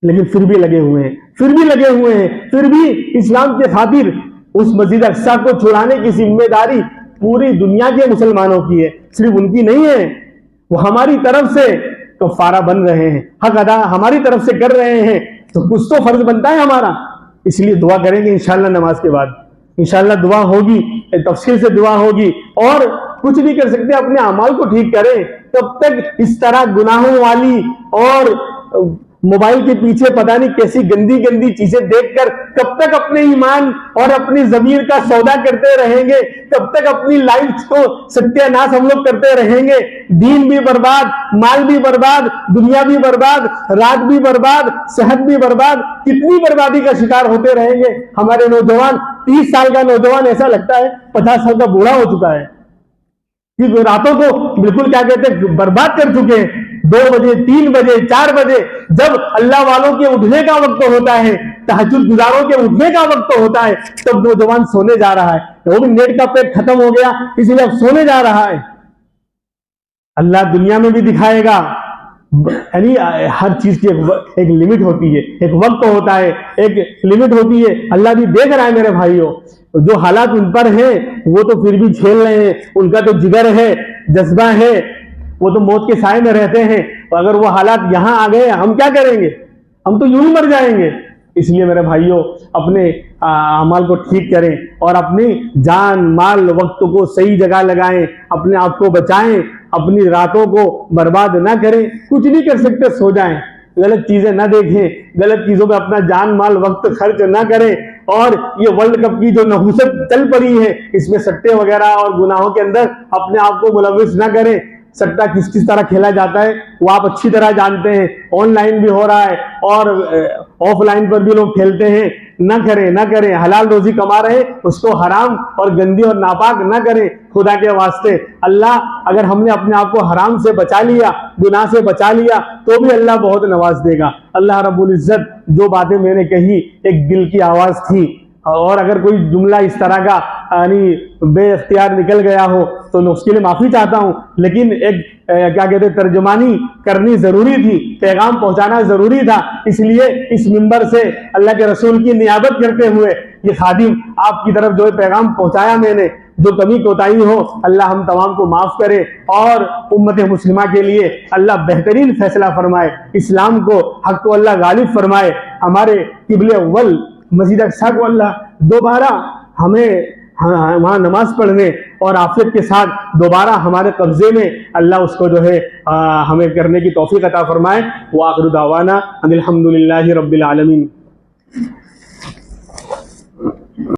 لیکن پھر بھی لگے ہوئے ہیں، پھر بھی لگے ہوئے ہیں، پھر بھی اسلام کے خاطر اس مسجد اقصیٰ کو چھڑانے کی ذمہ داری پوری دنیا کے مسلمانوں کی ہے، صرف ان کی نہیں ہے. وہ ہماری طرف سے کفارہ بن رہے ہیں، حق ادا ہماری طرف سے کر رہے ہیں، تو کچھ تو فرض بنتا ہے ہمارا. اس لیے دعا کریں گے انشاءاللہ. نماز کے بعد انشاءاللہ دعا ہوگی، تفصیل سے دعا ہوگی. اور کچھ نہیں کر سکتے، اپنے اعمال کو ٹھیک کریں. تب تک اس طرح گناہوں والی اور موبائل کے پیچھے پتہ نہیں کیسی گندی گندی چیزیں دیکھ کر کب تک اپنے ایمان اور اپنی ضمیر کا سودا کرتے رہیں گے، کب تک اپنی لائف کو ستیہ ناش ہم لوگ کرتے رہیں گے. دین بھی برباد، مال بھی برباد، دنیا بھی برباد، رات بھی برباد، صحت بھی برباد. کتنی بربادی کا شکار ہوتے رہیں گے. ہمارے نوجوان، 30 سال کا نوجوان ایسا لگتا ہے 50 سال کا بوڑھا ہو چکا ہے. راتوں کو بالکل کیا کہتے ہیں برباد کر چکے ہیں. 2 بجے 3 بجے 4 بجے جب اللہ والوں کے اٹھنے کا وقت ہوتا ہے، تہجد گزاروں کے اٹھنے کا وقت ہوتا ہے، تب نوجوان سونے جا رہا ہے. وہ بھی نیٹ کا پیک ختم ہو گیا، اسی لیے اب سونے جا رہا ہے. اللہ دنیا میں بھی دکھائے گا. یعنی ہر چیز کی ایک لمٹ ہوتی ہے، ایک وقت ہوتا ہے، ایک لمٹ ہوتی ہے. اللہ بھی دیکھ رہا ہے میرے بھائیوں. جو حالات ان پر ہیں وہ تو پھر بھی جھیل رہے ہیں. ان کا تو جگر ہے، جذبہ ہے، وہ تو موت کے سائے میں رہتے ہیں. اگر وہ حالات یہاں آ گئے ہم کیا کریں گے؟ ہم تو یوں ہی مر جائیں گے. اس لیے میرے بھائیوں اپنے اعمال کو ٹھیک کریں اور اپنی جان مال وقت کو صحیح جگہ لگائیں، اپنے آپ کو بچائیں، اپنی راتوں کو برباد نہ کریں. کچھ نہیں کر سکتے سو جائیں، غلط چیزیں نہ دیکھیں، غلط چیزوں پہ اپنا جان مال وقت خرچ نہ کریں. اور یہ ورلڈ کپ کی جو نحوست چل پڑی ہے اس میں سٹے وغیرہ اور گناہوں کے اندر اپنے آپ کو ملوث نہ کریں. سٹا کس طرح کھیلا جاتا ہے وہ آپ اچھی طرح جانتے ہیں. آن لائن بھی ہو رہا ہے اور آف لائن پر بھی لوگ کھیلتے ہیں. نہ کریں، نہ کریں. حلال روزی کما رہے ہیں اس کو حرام اور گندی اور ناپاک نہ کریں. خدا کے واسطے اللہ، اگر ہم نے اپنے آپ کو حرام سے بچا لیا، گناہ سے بچا لیا، تو بھی اللہ بہت نواز دے گا. اللہ رب العزت جو باتیں میں نے کہی ایک دل کی آواز تھی، اور اگر کوئی جملہ اس طرح کا یعنی بے اختیار نکل گیا ہو تو اس کے لیے معافی چاہتا ہوں، لیکن ایک کیا کہتے ہیں ترجمانی کرنی ضروری تھی، پیغام پہنچانا ضروری تھا، اس لیے اس منبر سے اللہ کے رسول کی نیابت کرتے ہوئے یہ خادم آپ کی طرف جو ہے پیغام پہنچایا میں نے۔ جو کمی کوتاہی ہو اللہ ہم تمام کو معاف کرے اور امت مسلمہ کے لیے اللہ بہترین فیصلہ فرمائے، اسلام کو حق کو اللہ غالب فرمائے، ہمارے قبلہ اول مسجد اقصیٰ کو اللہ دوبارہ ہمیں وہاں نماز پڑھنے اور عافیت کے ساتھ دوبارہ ہمارے قبضے میں اللہ اس کو جو ہے ہمیں کرنے کی توفیق عطا فرمائے۔ وآخر دعوانا ان الحمد للہ رب العالمین۔